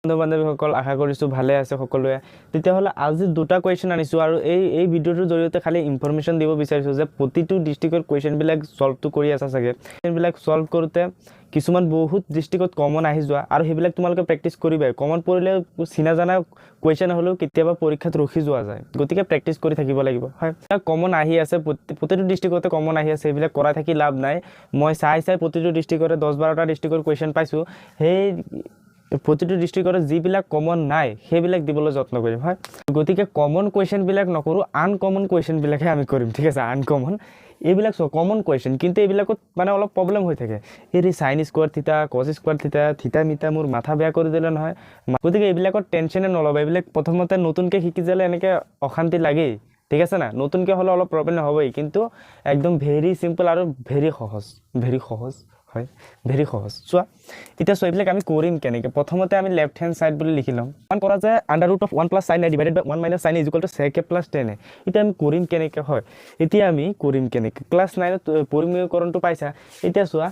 বন্ধু বান্ধৱীসকল আশা কৰিছোঁ ভালে আছে সকলোৱে। তেতিয়াহ'লে আজি দুটা কুৱেশ্যন আনিছোঁ আৰু এই ভিডিঅ'টোৰ জৰিয়তে খালি ইনফৰমেশ্যন দিব বিচাৰিছোঁ যে প্ৰতিটো ডিষ্ট্ৰিক্টৰ কুৱেশ্যনবিলাক সলভটো কৰি আছা চাগে। এইবিলাক সলভ কৰোঁতে কিছুমান বহুত ডিষ্ট্ৰিক্টত কমন আহি যোৱা আৰু সেইবিলাক তোমালোকে প্ৰেক্টিছ কৰিবাই। কমন পৰিলে চিনা জানা কুৱেশ্যন হ'লেও কেতিয়াবা পৰীক্ষাত ৰখি যোৱা যায়, গতিকে প্ৰেক্টিছ কৰি থাকিব লাগিব। হয়, কমন আহি আছে, প্ৰতিটো ডিষ্ট্ৰিক্টতে কমন আহি আছে, এইবিলাক কৰাই থাকি লাভ নাই। মই চাই প্ৰতিটো ডিষ্ট্ৰিক্টৰে 10-12টা ডিষ্ট্ৰিক্টৰ কুৱেশ্যন পাইছোঁ। সেই প্ৰতিটো ডিষ্ট্ৰিক্টৰ যিবিলাক কমন নাই সেইবিলাক দিবলৈ যত্ন কৰিম। হয়, গতিকে কমন কুৱেশ্যনবিলাক নকৰোঁ, আনকমন কুৱেশ্যনবিলাকহে আমি কৰিম। ঠিক আছে, আনকমন এইবিলাক কমন কুৱেশ্যন, কিন্তু এইবিলাকত মানে অলপ প্ৰব্লেম হৈ থাকে। এই সাইন স্কোৱাৰ থিতা, কছ স্কোৱাৰ থিতা, থিতা মিতা মোৰ মাথা বেয়া কৰি দিলে নহয়। গতিকে এইবিলাকত টেনশ্যনে নল'বা। এইবিলাক প্ৰথমতে নতুনকৈ শিকি যালে এনেকৈ অশান্তি লাগেই। ঠিক আছে না, নতুনকৈ হ'লে অলপ প্ৰব্লেম হ'বই, কিন্তু একদম ভেৰি চিম্পল আৰু ভেৰি সহজ হয়, ভেৰি সহজ। চোৱা এতিয়া এইবিলাক আমি কৰিম কেনেকৈ। প্ৰথমতে আমি লেফ্ট হেণ্ড ছাইড বুলি লিখি ল'ম। কৰা যায় √1 + sin a divided by 1 - sin a = sec a + tan a। এতিয়া আমি কৰিম কেনেকৈ হয়, এতিয়া আমি কৰিম কেনেকৈ। ক্লাছ 9ত পৰিমেয়কৰণটো পাইছা। এতিয়া চোৱা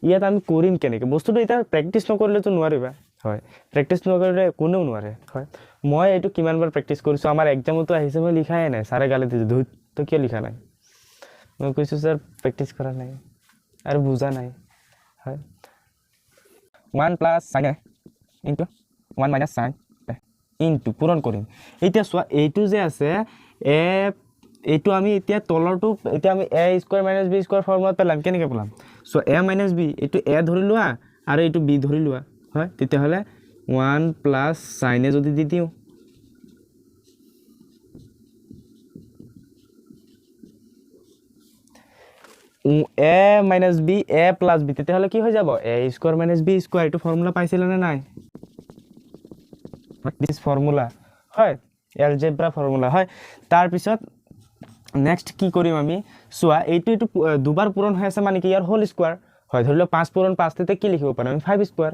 ইয়াত আমি কৰিম কেনেকৈ বস্তুটো। এতিয়া প্ৰেক্টিছ নকৰিলেতো নোৱাৰিবা। হয়, প্ৰেক্টিছ নকৰিলে কোনেও নোৱাৰে। হয়, মই এইটো কিমানবাৰ প্ৰেক্টিছ কৰিছোঁ, আমাৰ এক্সামতো আহিছে, মই লিখাই নাই। ছাৰে গালি দিছে, ধুত তই কিয় লিখা নাই। মই কৈছোঁ ছাৰ প্ৰেক্টিছ কৰা নাই আৰু বুজা নাই। হয়, 1 + sin a * 1 - sin a into পূৰণ কৰিম। এতিয়া চোৱা এইটো যে আছে এইটো আমি এতিয়া তলৰটো এতিয়া আমি a² - b² ফৰ্মুলাত পেলাম। কেনেকৈ পেলাম চোৱা, a - b এইটো a ধৰি লোৱা আৰু এইটো b ধৰি লোৱা। হয়, তেতিয়াহ'লে 1 + sin a যদি দি দিওঁ, a - b a + b, তেতিয়াহ'লে কি হৈ যাব a² - b²। এইটো ফৰ্মুলা পাইছিলে নে নাই? দিছ ফৰ্মুলা হয়, এলজেব্ৰা ফৰ্মুলা হয়। তাৰপিছত নেক্সট কি কৰিম আমি, চোৱা এইটো দুবাৰ পূৰণ হৈ আছে মানে কি ইয়াৰ হোল স্কোৱাৰ হয়। ধৰি লওক 5 × 5 তেতিয়া কি লিখিব পাৰিম আমি 5²।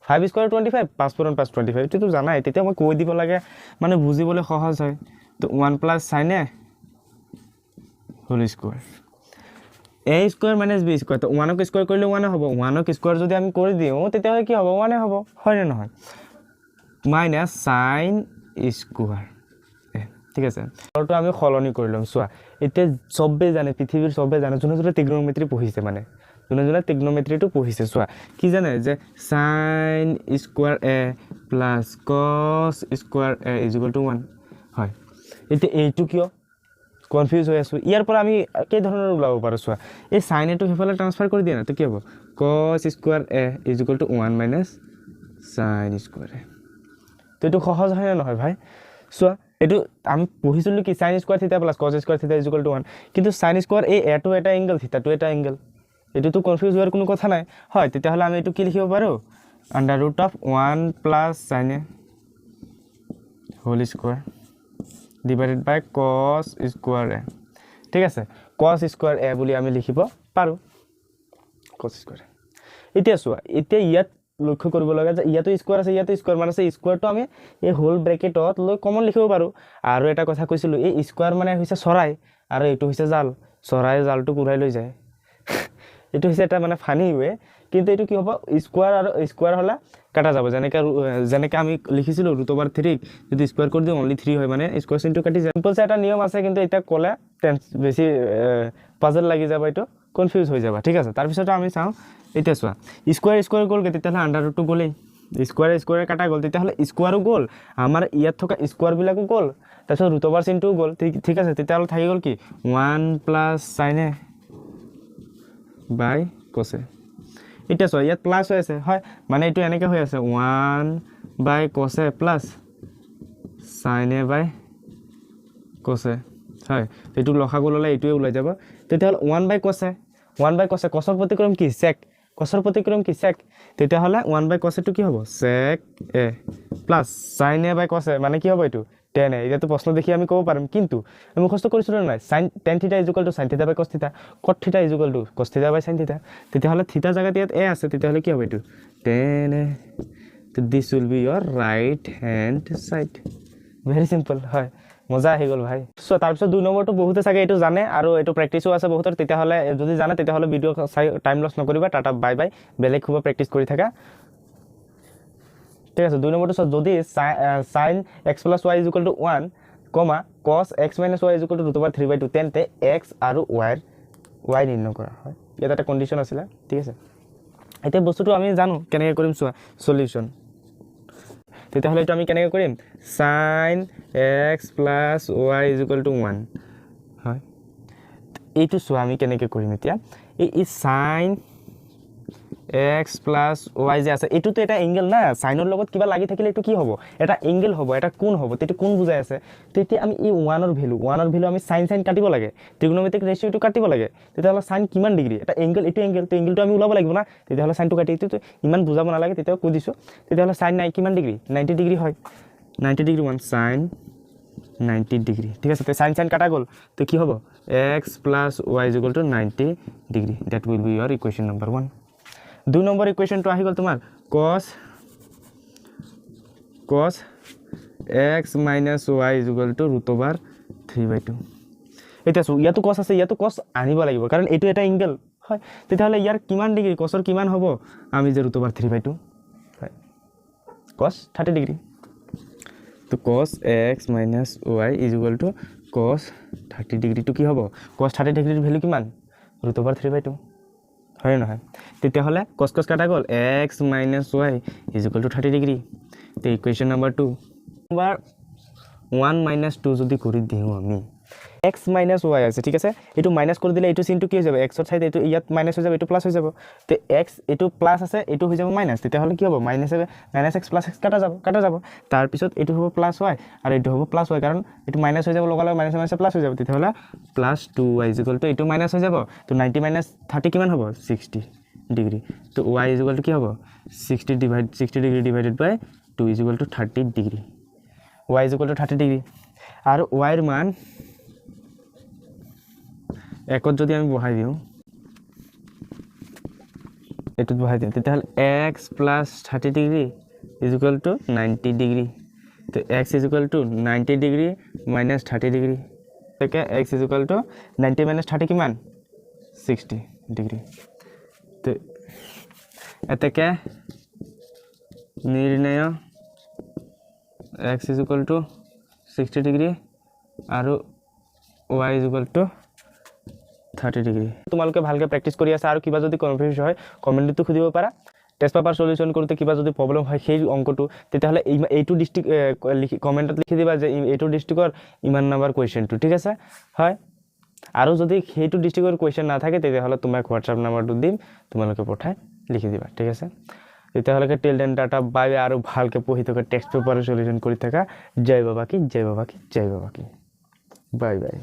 5² 25, 5 × 5 25, এইটোতো জানাই। তেতিয়া মই কৈ দিব লাগে মানে বুজিবলৈ সহজ হয়। তো 1 + sin a whole square, a² - b²। তো 1ক স্কোৱাৰ কৰিলে 1 হ'ব। 1ক স্কোৱাৰ যদি আমি কৰি দিওঁ তেতিয়াহ'লে কি হ'ব 1 হ'ব, হয়নে নহয়? Minus sin square a। ঠিক আছে, তলটো আমি সলনি কৰি ল'ম। চোৱা এতিয়া চবেই জানে, পৃথিৱীৰ চবেই জানে, যোনে যোনে ত্ৰিগোণমিতি পঢ়িছে, মানে যোনে যোনে ত্ৰিগোণমিতিটো পঢ়িছে। চোৱা কি জানে যে sin square a + cos square a = 1 হয়। এতিয়া এইটো কিয় কনফিউজ হৈ আছোঁ, ইয়াৰ পৰা আমি কেইধৰণৰ ওলাব পাৰোঁ। চোৱা এই sin a টো সেইফালে ট্ৰান্সফাৰ কৰি দিয়া না, তো কি হ'ব cos square a = 1 - sin square a। তো এইটো সহজ হয় নে নহয় ভাই? চোৱা এইটো আমি পঢ়িছিলোঁ কি sin স্কোৱাৰ থিতা + cos স্কোৱাৰ থিতা = 1, কিন্তু sin স্কোৱাৰ এই এটো এটা এংগল, থিতাটো এটা এংগল, এইটোতো কনফিউজ হোৱাৰ কোনো কথা নাই। হয়, তেতিয়াহ'লে আমি এইটো কি লিখিব পাৰোঁ √1 + sin a whole square divided by cos square a। ঠিক আছে, cos স্কোৱাৰ a বুলি আমি লিখিব পাৰোঁ, cos স্কোৱাৰ a। এতিয়া চোৱা এতিয়া ইয়াত লক্ষ্য কৰিব লগা যে ইয়াতো স্কোৱাৰ আছে, ইয়াতো স্কোৱাৰ মানে আছে। স্কোৱাৰটো আমি এই হোল ব্ৰেকেটত লৈ কমন লিখিব পাৰোঁ। আৰু এটা কথা কৈছিলোঁ, এই স্কোৱাৰ মানে হৈছে চৰাই আৰু এইটো হৈছে জাল। চৰাই জালটোক উৰাই লৈ যায়। এইটো হৈছে এটা মানে ফানি ৱে, কিন্তু এইটো কি হ'ব স্কোৱাৰ আৰু স্কোৱাৰ হ'লে কাটা যাব। যেনেকৈ আমি লিখিছিলোঁ √3 যদি স্কোৱাৰ কৰি দিওঁ অনলি 3 হয়, মানে স্কোৱাৰ চিনটো কাটি যায়। চিম্পলছে এটা নিয়ম আছে, কিন্তু এতিয়া ক'লে বেছি পাজল লাগি যাব, এইটো কনফিউজ হৈ যাবা। ঠিক আছে, তাৰপিছত আমি চাওঁ। এতিয়া চোৱা স্কোৱাৰ গ'লগৈ, তেতিয়াহ'লে √2 গ'লেই, স্কোৱাৰে কাটা গ'ল, তেতিয়াহ'লে স্কোৱাৰো গ'ল, আমাৰ ইয়াত থকা স্কোৱাৰবিলাকো গ'ল, তাৰপিছত ৰুটৰ চিনটোও গ'ল। ঠিক আছে, তেতিয়াহ'লে থাকি গ'ল কি 1 + sin a / cos a। এতিয়া চোৱা ইয়াত প্লাছ হৈ আছে হয়, মানে এইটো এনেকৈ হৈ আছে 1 / cos a + sin a / cos a হয়। এইটো লসাগু ল'লে এইটোৱে ওলাই যাব। তেতিয়াহ'লে 1 / cos a, 1 / cos a, কছৰ প্ৰতিক্ৰম কি sec, কছৰ প্ৰতিক্ৰম কি sec, তেতিয়াহ'লে 1 / cos a টো কি হ'ব sec a + sin a / cos a মানে কি হ'ব এইটো tan a। এতিয়াতো প্ৰশ্ন দেখি আমি ক'ব পাৰিম, কিন্তু আমি মুখস্থ কৰিছিলোঁ নাই tan θ = sin θ / cos θ, cot θ = cos θ / sin θ। তেতিয়াহ'লে থিতা জেগাত ইয়াত a আছে, তেতিয়াহ'লে কি হ'ব এইটো tan a। তো this will be your right hand side. Very simple হয়, মজা আহি গ'ল ভাই। চ' তাৰপিছত 2 নম্বৰটো বহুতে চাগে এইটো জানে আৰু এইটো প্ৰেক্টিছো আছে বহুতৰ। তেতিয়াহ'লে যদি জানে তেতিয়াহ'লে ভিডিঅ' চাই টাইম লছ নকৰিবা। টাটা বাই বাই, বেলেগ খুব প্ৰেক্টিছ কৰি থাকা। ঠিক আছে 2 নম্বৰটো চাওক যদি sin x + y = 1 কমা cos x - y = √3/2 তেন্তে x আৰু y নিৰ্ণয় কৰা হয় ইয়াত এটা কন্ডিশন আছিল ঠিক আছে এতিয়া বস্তুটো আমি জানো কেনেকৈ কৰিম চোৱা সলিউশন তেতিয়াহ'লে এটা আমি কেনেকৈ কৰিম sin x + y = 1 হয় এইটো চোৱা আমি কেনেকৈ কৰিম এতিয়া এই sin x + y যে আছে এটোতো এটা এঙ্গেল না সাইনৰ লগত কিবা লাগি থাকিলে এটো কি হ'ব এটা এঙ্গেল হ'ব এটা কোণ হ'ব তেটো কোণ বুজাই আছে তেতিয়া আমি এই 1 ৰ ভ্যালু আমি sin কাটিব লাগে ট্ৰিগনোমেট্ৰিক ৰেশিওটো কাটিব লাগে তেতিয়াহ'লে sin কিমান ডিগ্ৰী এটা এঙ্গেল এটো এঙ্গেল তো এঙ্গেলটো আমি ওলাব লাগিব না তেতিয়াহ'লে sin টো কাটি দিটো ইমান বুজাব নালাগে তেতিয়া কৈ দিছো তেতিয়াহ'লে sin নাই কিমান ডিগ্ৰী 90 ডিগ্ৰী হয় 90 ডিগ্ৰী 1 sin 90 ডিগ্ৰী ঠিক আছে তো sin কাটা গল তো কি হ'ব x + y = 90 degree that will be your equation number 1 2 number ইকুৱেশ্যনটো আহি গল তোমাৰ cos x - y = √3/2 এটা সো ইয়াতো cos আছে ইয়াতো cos আনিব লাগিব কাৰণ এটো এটা এঙ্গেল হয় তেতিয়াহলে ইয়াৰ কিমান ডিগ্ৰী cosৰ কিমান হ'ব আমি যে √3/2 হয় cos 30 ডিগ্ৰী তো cos x - y = cos 30 degree তো কি হ'ব cos 30 ডিগ্ৰীৰ ভ্যালু কিমান √3/2 হয় নহয় তেতিয়াহলে cos কাটা গল x - y = 30 ডিগ্ৰী তে ইকুৱেশ্যন নম্বৰ 2 নম্বৰ 1 - 2 যদি কৰি দিও আমি x - y আছে ঠিক আছে এটো মাইনাস কৰি দিলে এটো চিনটো কি হৈ যাব x ৰ ঠাইত এটো ইয়াত মাইনাস হৈ যাব এটো প্লাস হৈ যাব তে x এটো প্লাস আছে এটো হৈ যাব মাইনাস তেতিয়াহলে কি হ'ব -x + x কাটা যাব তাৰ পিছত এটো হ'ব +y আৰু এটো হ'ব +y কাৰণ এটো মাইনাস হৈ যাব লগালগ মাইনাস প্লাস হৈ যাব তেতিয়াহলে +2y = এটো মাইনাস হৈ যাব তো 90 - 30 কিমান হ'ব 60 ডিগ্ৰী তো y = কি হ'ব 60 ডিগ্ৰী ডিভাইডেড বাই 2 = 30 ডিগ্ৰী y = 30 ডিগ্ৰী আৰু y ৰ মান একত যদি আমি বহাই দিও এটুত বহাই দিম তেতিয়াহলে x + 30 ডিগ্ৰী = 90 ডিগ্ৰী তো x = 90 ডিগ্ৰী - 30 ডিগ্ৰী তাকে x = 90 - 30 কিমান 60 ডিগ্ৰী তো এটাকে নিৰ্ণয় x = 60 ডিগ্ৰী আৰু y = 30 ডিগ্ৰী তোমালোকে ভালকে প্ৰ্যাকটিছ কৰি আছে আৰু কিবা যদি কনফিউজ হয় কমেন্টটো খুদিব পাৰা টেষ্ট পেপাৰ সলিউশন কৰোতে কিবা যদি প্ৰবলেম হয় সেই অংকটো তেতিয়াহলে এইটো ডিস্ট্ৰিক্ট কমেন্টত লিখি দিবা যে এইটো ডিস্ট্ৰিক্টৰ ইমান নম্বৰ কোৱেশ্চনটো ঠিক আছে হয় আৰু যদি সেইটো ডিস্ট্ৰিক্টৰ কোৱেশ্চন না থাকে তেতিয়াহলে তোমাক WhatsApp নম্বৰটো দিম তোমালোকে পঠাই লিখি দিবা ঠিক আছে তেতিয়াহলে টিল দেন টাটা বাই আৰু ভালকে পঢ়ি থকা টেক্সট পেপাৰ সলিউশন কৰি থাকা জয় বাবা কি বাই বাই